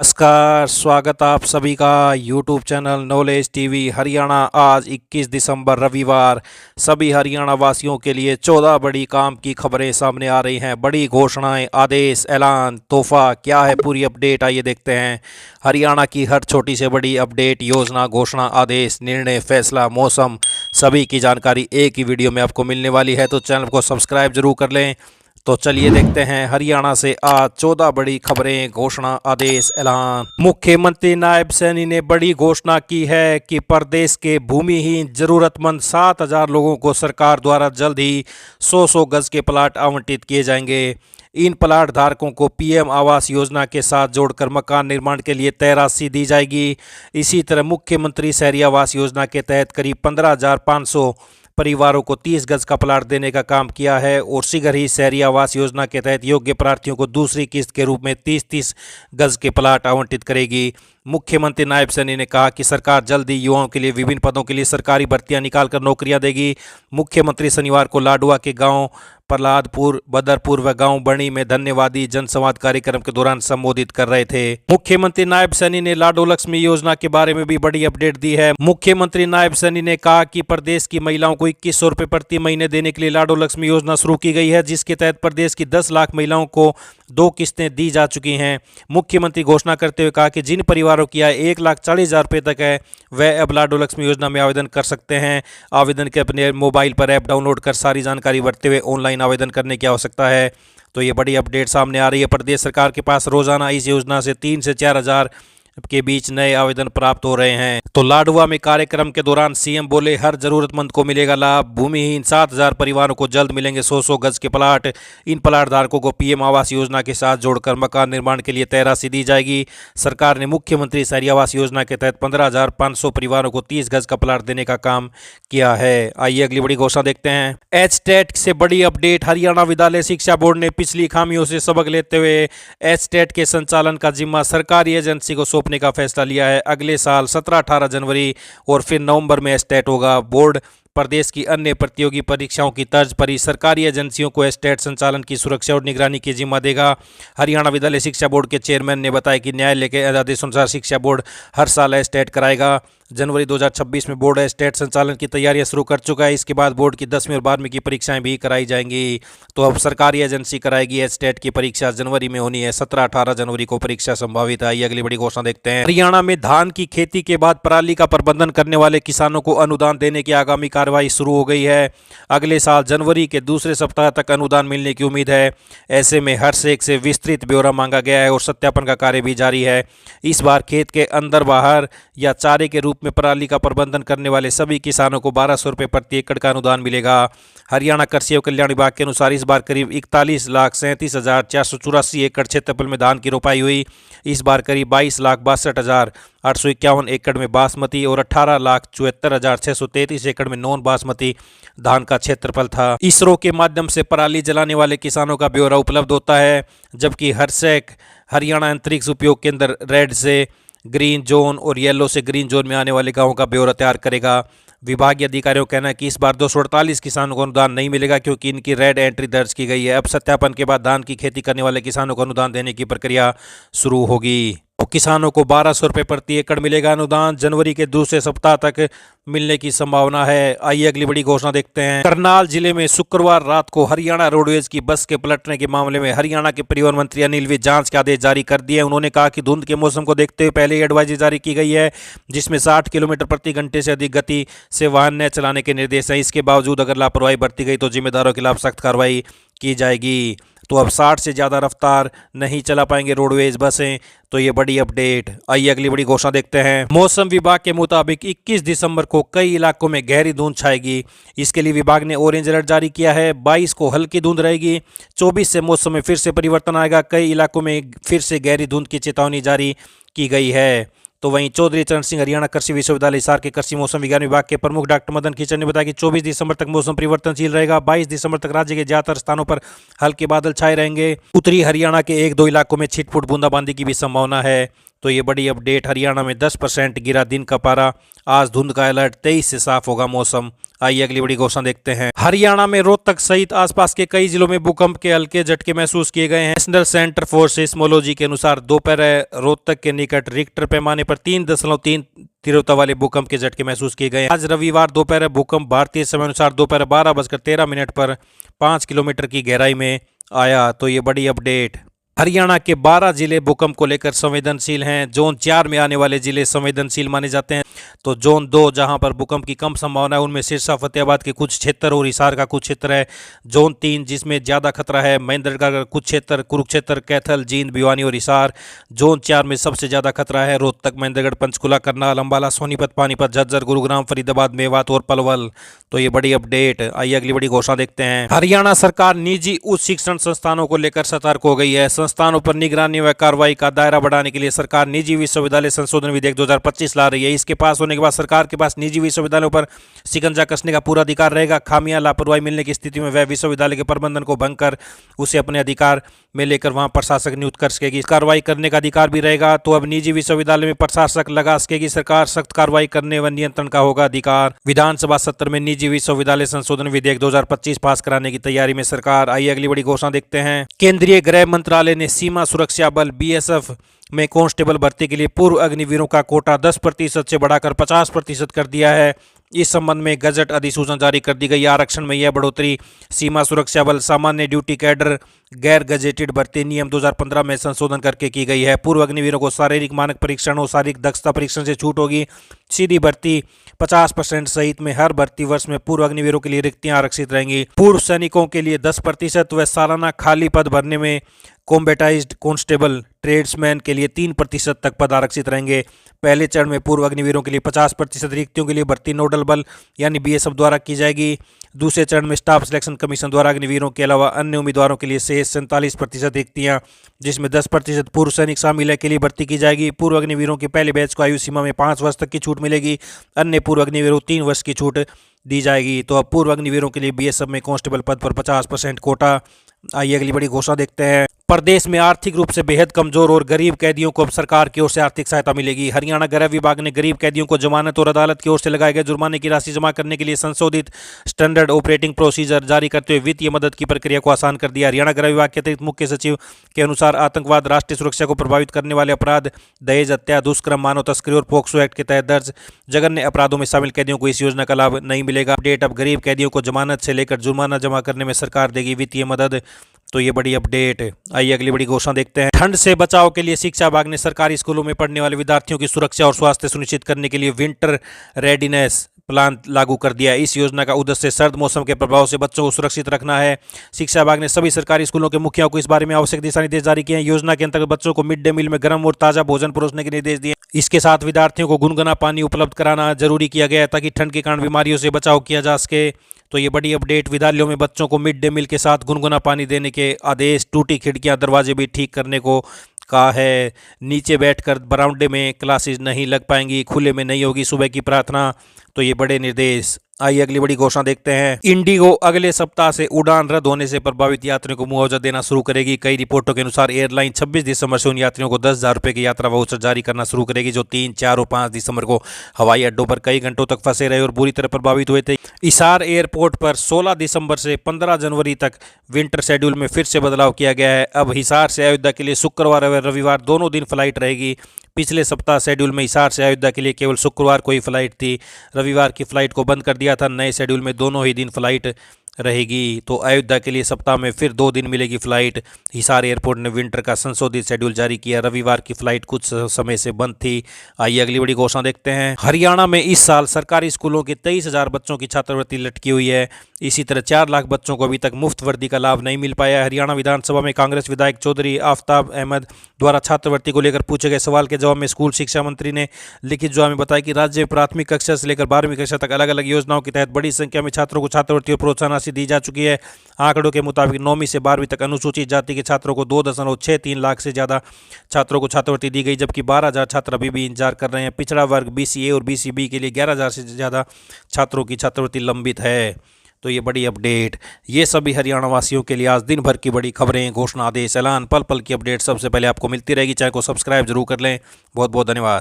नमस्कार, स्वागत आप सभी का YouTube channel knowledge TV Haryana. आज 21 दिसंबर रविवार सभी हरियाणा वासियों के लिए 14 बड़ी काम की खबरें सामने आ रही हैं। बड़ी घोषणाएं, आदेश, ऐलान, तोहफा क्या है, पूरी अपडेट आइए देखते हैं। हरियाणा की हर छोटी से बड़ी अपडेट, योजना, घोषणा, आदेश, निर्णय, फैसला, मौसम, सभी की जानकारी एक ही वीडियो में आपको मिलने वाली है, तो चैनल को सब्सक्राइब जरूर कर लें। तो चलिए देखते हैं हरियाणा से आज 14 बड़ी खबरें, घोषणा, आदेश, ऐलान। मुख्यमंत्री नायब सैनी ने बड़ी घोषणा की है कि प्रदेश के भूमिहीन जरूरतमंद 7,000 लोगों को सरकार द्वारा जल्द ही 100 गज के प्लाट आवंटित किए जाएंगे। इन प्लाट धारकों को पीएम आवास योजना के साथ जोड़कर मकान निर्माण के लिए तय राशि दी जाएगी। इसी तरह मुख्यमंत्री शहरी आवास योजना के तहत करीब 15,500 परिवारों को 30 गज का प्लाट देने का काम किया है और शीघ्र ही शहरी आवास योजना के तहत योग्य प्रार्थियों को दूसरी किस्त के रूप में 30-30 गज के प्लाट आवंटित करेगी। मुख्यमंत्री नायब सैनी ने कहा कि सरकार जल्द ही युवाओं के लिए विभिन्न पदों के लिए सरकारी भर्तियां निकालकर नौकरियां देगी। मुख्यमंत्री शनिवार को लाडुआ के गांव प्रहलादपुर, बदरपुर व गांव बणी में धन्यवादी जनसंवाद कार्यक्रम के दौरान संबोधित कर रहे थे। मुख्यमंत्री नायब सैनी ने लाडो लक्ष्मी योजना के बारे में भी बड़ी अपडेट दी है। मुख्यमंत्री नायब सैनी ने कहा कि प्रदेश की महिलाओं को 2100 रुपए प्रति महीने देने के लिए लाडो लक्ष्मी योजना शुरू की गई है, जिसके तहत प्रदेश की 10 लाख महिलाओं को 2 किस्तें दी जा चुकी हैं। मुख्यमंत्री घोषणा करते हुए कहा कि जिन परिवारों की आय 1,40,000 रुपये तक है वह अब लाडो लक्ष्मी योजना में आवेदन कर सकते हैं। आवेदन के अपने मोबाइल पर ऐप डाउनलोड कर सारी जानकारी भरते हुए ऑनलाइन आवेदन करने की आवश्यकता है। तो ये बड़ी अपडेट सामने आ रही है। प्रदेश सरकार के पास रोजाना इस योजना से 3 से 4,000 के बीच नए आवेदन प्राप्त हो रहे हैं। तो लाडुआ में कार्यक्रम के दौरान सीएम बोले, हर जरूरतमंद को मिलेगा लाभ। भूमिहीन 7,000 परिवारों को जल्द मिलेंगे 100 गज के प्लाट। इन प्लाट धारकों को पीएम आवास योजना के साथ जोड़कर मकान निर्माण के लिए तय राशि दी जाएगी। सरकार ने मुख्यमंत्री शहरी आवास योजना के तहत 15,500 परिवारों को 30 गज का प्लाट देने का काम किया है। आइए अगली बड़ी घोषणा देखते हैं। एचटेट से बड़ी अपडेट। हरियाणा विद्यालय शिक्षा बोर्ड ने पिछली खामियों से सबक लेते हुए एचटेट के संचालन का जिम्मा सरकारी एजेंसी को सौंपने का फैसला लिया है। अगले साल 17-18 जनवरी और फिर नवंबर में एचटेट होगा। बोर्ड प्रदेश की अन्य प्रतियोगी परीक्षाओं की तर्ज पर ही सरकारी एजेंसियों को एचटेट संचालन की सुरक्षा और निगरानी की जिम्मा देगा। हरियाणा विद्यालय शिक्षा बोर्ड के चेयरमैन ने बताया कि न्यायालय के आदेशानुसार शिक्षा बोर्ड हर साल एचटेट कराएगा। जनवरी 2026 में बोर्ड एचटेट संचालन की तैयारियां शुरू कर चुका है। इसके बाद बोर्ड की 10वीं और 12वीं की परीक्षाएं भी कराई जाएंगी। तो अब सरकारी एजेंसी कराएगी एचटेट की परीक्षा। जनवरी में होनी है, 17-18 जनवरी को परीक्षा संभावित है। अगली बड़ी घोषणा देखते हैं। हरियाणा में धान की खेती के बाद पराली का प्रबंधन करने वाले किसानों को अनुदान देने की आगामी कार्रवाई शुरू हो गई है। अगले साल जनवरी के दूसरे सप्ताह तक अनुदान मिलने की उम्मीद है। ऐसे में हर सेक से विस्तृत ब्यौरा मांगा गया है और सत्यापन का कार्य भी जारी है। इस बार खेत के अंदर बाहर या चारे के रूप में पराली का प्रबंधन करने वाले सभी किसानों को 1,200 रुपये प्रति एकड़ का अनुदान मिलेगा। हरियाणा कृषि एवं कल्याण विभाग के अनुसार इस बार करीब 41,37,484 एकड़ क्षेत्रफल में धान की रोपाई हुई। इस बार करीब 22,62,851 एकड़ में बासमती और 18,74,633 एकड़ में नॉन बासमती धान का क्षेत्रफल था। इसरो के माध्यम से पराली जलाने वाले किसानों का ब्यौरा उपलब्ध होता है, जबकि हरसैक हरियाणा अंतरिक्ष उपयोग केंद्र रेड से ग्रीन जोन और येलो से ग्रीन जोन में आने वाले गांवों का ब्यौरा तैयार करेगा। विभागीय अधिकारियों का कहना है कि इस बार 248 किसानों को अनुदान नहीं मिलेगा क्योंकि इनकी रेड एंट्री दर्ज की गई है। अब सत्यापन के बाद धान की खेती करने वाले किसानों को अनुदान देने की प्रक्रिया शुरू होगी। किसानों को 1,200 रुपये प्रति एकड़ मिलेगा अनुदान। जनवरी के दूसरे सप्ताह तक मिलने की संभावना है। आइए अगली बड़ी घोषणा देखते हैं। करनाल जिले में शुक्रवार रात को हरियाणा रोडवेज की बस के पलटने के मामले में हरियाणा के परिवहन मंत्री अनिल विज जांच के आदेश जारी कर दिए। उन्होंने कहा कि धुंध के मौसम को देखते हुए पहले ही एडवाइजरी जारी की गई है, जिसमें 60 किलोमीटर प्रति घंटे से अधिक गति से वाहन न चलाने के निर्देश हैं। इसके बावजूद अगर लापरवाही बरती गई तो जिम्मेदारों के खिलाफ सख्त कार्रवाई की जाएगी। तो अब 60 से ज़्यादा रफ्तार नहीं चला पाएंगे रोडवेज बसें। तो ये बड़ी अपडेट। आइए अगली बड़ी घोषणा देखते हैं। मौसम विभाग के मुताबिक 21 दिसंबर को कई इलाकों में गहरी धुंध छाएगी। इसके लिए विभाग ने ऑरेंज अलर्ट जारी किया है। 22 को हल्की धुंध रहेगी। 24 से मौसम में फिर से परिवर्तन आएगा। कई इलाकों में फिर से गहरी धुंध की चेतावनी जारी की गई है। तो वहीं चौधरी चरण सिंह हरियाणा कृषि विश्वविद्यालय हिसार के कृषि मौसम विज्ञान विभाग के प्रमुख डॉक्टर मदन खीचड़ ने बताया कि 24 दिसंबर तक मौसम परिवर्तनशील रहेगा। 22 दिसंबर तक राज्य के ज्यादातर स्थानों पर हल्के बादल छाए रहेंगे। उत्तरी हरियाणा के 1-2 इलाकों में छिटपुट बूंदाबांदी की भी संभावना है। तो ये बड़ी अपडेट। हरियाणा में 10% गिरा दिन का पारा। आज धुंध का अलर्ट, 23 से साफ होगा मौसम। आइए अगली बड़ी घोषणा देखते हैं। हरियाणा में रोहतक सहित आसपास के कई जिलों में भूकंप के हल्के झटके महसूस किए गए हैं। नेशनल सेंटर फॉर सिस्मोलॉजी के अनुसार दोपहर रोहतक के निकट रिक्टर पैमाने पर 3.3 तीव्रता वाले भूकंप के झटके महसूस किए गए। आज रविवार दोपहर भूकंप भारतीय समय अनुसार दोपहर 12:13 पर 5 किलोमीटर की गहराई में आया। तो ये बड़ी अपडेट। हरियाणा के 12 जिले भूकंप को लेकर संवेदनशील हैं। जोन 4 में आने वाले जिले संवेदनशील माने जाते हैं। तो जोन 2 जहां पर भूकंप की कम संभावना है, उनमें सिरसा फतेहाबाद के कुछ क्षेत्र और हिसार का कुछ क्षेत्र है। जोन 3 जिसमें ज़्यादा खतरा है, महेंद्रगढ़ का कुछ क्षेत्र, कुरुक्षेत्र, कैथल, जींद, भिवानी और हिसार। जोन 4 में सबसे ज़्यादा खतरा है रोहतक, महेंद्रगढ़, पंचकुला, करनाल, अंबाला, सोनीपत, पानीपत, झज्जर, गुरुग्राम, फरीदाबाद, मेवात और पलवल। तो ये बड़ी अपडेट। आइए अगली बड़ी घोषणा देखते हैं। हरियाणा सरकार निजी उच्च शिक्षण संस्थानों को लेकर सतर्क हो गई है। संस्थानों पर निगरानी व कार्रवाई का दायरा बढ़ाने के लिए सरकार निजी विश्वविद्यालय संशोधन विधेयक 2025 ला रही है। इसके पास होने के बाद सरकार के पास निजी विश्वविद्यालयों पर शिकंजा कसने का पूरा अधिकार रहेगा। खामियां, लापरवाही मिलने की स्थिति में वह विश्वविद्यालय के प्रबंधन को भंग कर उसे अपने अधिकार में लेकर वहां प्रशासक नियुक्त कर सकेगी। कार्रवाई करने का अधिकार भी रहेगा। तो अब निजी विश्वविद्यालय में प्रशासक लगा सकेगी सरकार। सख्त कार्रवाई करने व नियंत्रण का होगा अधिकार। विधानसभा सत्र में निजी विश्वविद्यालय संशोधन विधेयक 2025 पास कराने की तैयारी में सरकार। आइए अगली बड़ी घोषणा देखते हैं। केंद्रीय गृह मंत्रालय ने सीमा सुरक्षा बल बीएसएफ में कांस्टेबल भर्ती के लिए पूर्व अग्निवीरों का कोटा 10% से बढ़ाकर 50% कर दिया है। इस संबंध में गजट अधिसूचना जारी कर दी गई। आरक्षण में यह बढ़ोतरी सीमा सुरक्षा बल सामान्य ड्यूटी कैडर गैर गजेटेड भर्ती नियम 2015 में संशोधन करके की गई है। पूर्व अग्निवीरों को शारीरिक मानक परीक्षण और शारीरिक दक्षता परीक्षण से छूट होगी। सीधी भर्ती 50% सहित में हर भर्ती वर्ष में पूर्व अग्निवीरों के लिए रिक्तियां आरक्षित रहेंगी। पूर्व सैनिकों के लिए 10% व सालाना खाली पद भरने में कॉम्बेटाइज्ड कांस्टेबल ट्रेड्समैन के लिए 3% तक पद आरक्षित रहेंगे। पहले चरण में पूर्व अग्निवीरों के लिए 50% रिक्तियों के लिए भर्ती नोडल बल यानी बीएसएफ द्वारा की जाएगी। दूसरे चरण में स्टाफ सिलेक्शन कमीशन द्वारा अग्निवीरों के अलावा अन्य उम्मीदवारों के लिए शेष 47% रिक्तियां, जिसमें 10% पूर्व सैनिक शामिल है, के लिए भर्ती की जाएगी। पूर्व अग्निवीरों के पहले बैच को आयु सीमा में 5 वर्ष तक की छूट मिलेगी। अन्य पूर्व अग्निवीरों 3 वर्ष की छूट दी जाएगी। तो अब पूर्व अग्निवीरों के लिए बीएसएफ में कांस्टेबल पद पर 50% कोटा। आइए अगली बड़ी घोषणा देखते हैं। प्रदेश में आर्थिक रूप से बेहद कमजोर और गरीब कैदियों को अब सरकार की ओर से आर्थिक सहायता मिलेगी। हरियाणा गृह विभाग ने गरीब कैदियों को जमानत और अदालत की ओर से लगाए गए जुर्माने की राशि जमा करने के लिए संशोधित स्टैंडर्ड ऑपरेटिंग प्रोसीजर जारी करते हुए वित्तीय मदद की प्रक्रिया को आसान कर दिया। हरियाणा गृह विभाग के अतिरिक्त मुख्य सचिव के अनुसार आतंकवाद, राष्ट्रीय सुरक्षा को प्रभावित करने वाले अपराध, दहेज, हत्या, दुष्कर्म, मानव तस्करी और पोक्सो एक्ट के तहत दर्ज जघन्य अपराधों में शामिल कैदियों को इस योजना का लाभ नहीं मिलेगा। अपडेट। अब गरीब कैदियों को जमानत से लेकर जुर्माना जमा करने में सरकार देगी वित्तीय मदद। तो ये बड़ी अपडेट। आइए अगली बड़ी घोषणा देखते हैं। ठंड से बचाव के लिए शिक्षा विभाग ने सरकारी स्कूलों में पढ़ने वाले विद्यार्थियों की सुरक्षा और स्वास्थ्य सुनिश्चित करने के लिए विंटर रेडीनेस प्लान लागू कर दिया। इस योजना का उद्देश्य सर्द मौसम के प्रभाव से बच्चों को सुरक्षित रखना है। शिक्षा विभाग ने सभी सरकारी स्कूलों के मुखियाओं को इस बारे में आवश्यक दिशा निर्देश जारी किए हैं। योजना के अंतर्गत बच्चों को मिड डे मील में गर्म और ताजा भोजन परोसने के निर्देश दिए। इसके साथ विद्यार्थियों को गुनगुना पानी उपलब्ध कराना जरूरी किया गया है ताकि ठंड के कारण बीमारियों से बचाव किया जा सके। तो ये बड़ी अपडेट। विद्यालयों में बच्चों को मिड डे मील के साथ गुनगुना पानी देने के आदेश। टूटी खिड़कियां, दरवाजे भी ठीक करने को कहा है। नीचे बैठकर बरामदे में क्लासेस नहीं लग पाएंगी। खुले में नहीं होगी सुबह की प्रार्थना। तो ये बड़े निर्देश। आइए अगली बड़ी घोषणा देखते हैं। इंडिगो अगले सप्ताह से उड़ान रद्द होने से प्रभावित यात्रियों को मुआवजा देना शुरू करेगी। कई रिपोर्टों के अनुसार एयरलाइन 26 दिसंबर से उन यात्रियों को 10,000 रुपये की यात्रा वाउचर जारी करना शुरू करेगी जो 3, 4 और 5 दिसंबर को हवाई अड्डों पर कई घंटों तक फंसे रहे और बुरी तरह प्रभावित हुए थे। हिसार एयरपोर्ट पर 16 दिसंबर से 15 जनवरी तक विंटर शेड्यूल में फिर से बदलाव किया गया है। अब हिसार से अयोध्या के लिए शुक्रवार और रविवार दोनों दिन फ्लाइट रहेगी। पिछले सप्ताह शेड्यूल में हिसार से अयोध्या के लिए केवल शुक्रवार को ही फ्लाइट थी। रविवार की फ्लाइट को बंद कर दिया था। नए शेड्यूल में दोनों ही दिन फ्लाइट रहेगी। तो अयोध्या के लिए सप्ताह में फिर 2 दिन मिलेगी फ्लाइट। हिसार एयरपोर्ट ने विंटर का संशोधित शेड्यूल जारी किया। रविवार की फ्लाइट कुछ समय से बंद थी। आइए अगली बड़ी घोषणा देखते हैं। हरियाणा में इस साल सरकारी स्कूलों के 23,000 बच्चों की छात्रवृत्ति लटकी हुई है। इसी तरह 4 लाख बच्चों को अभी तक मुफ्त वर्दी का लाभ नहीं मिल पाया है। हरियाणा विधानसभा में कांग्रेस विधायक चौधरी आफ्ताब अहमद द्वारा छात्रवृत्ति को लेकर पूछे गए सवाल के जवाब में स्कूल शिक्षा मंत्री ने लिखित जवाब में बताया कि राज्य में प्राथमिक कक्षा से लेकर 12वीं कक्षा तक अलग अलग योजनाओं के तहत बड़ी संख्या में छात्रों को छात्रवृत्ति और प्रोत्साहन राशि दी जा चुकी है। आंकड़ों के मुताबिक 9वीं से 12वीं तक अनुसूचित जाति के छात्रों को 2.63 लाख से ज़्यादा छात्रों को छात्रवृत्ति दी गई, जबकि 12,000 छात्र अभी भी इंतजार कर रहे हैं। पिछड़ा वर्ग BCA और BCB के लिए 11,000 से ज़्यादा छात्रों की छात्रवृत्ति लंबित है। तो ये बड़ी अपडेट। ये सभी हरियाणा वासियों के लिए आज दिन भर की बड़ी खबरें, घोषणा, आदेश, ऐलान, पल पल की अपडेट सबसे पहले आपको मिलती रहेगी। चैनल को सब्सक्राइब जरूर कर लें। बहुत बहुत धन्यवाद।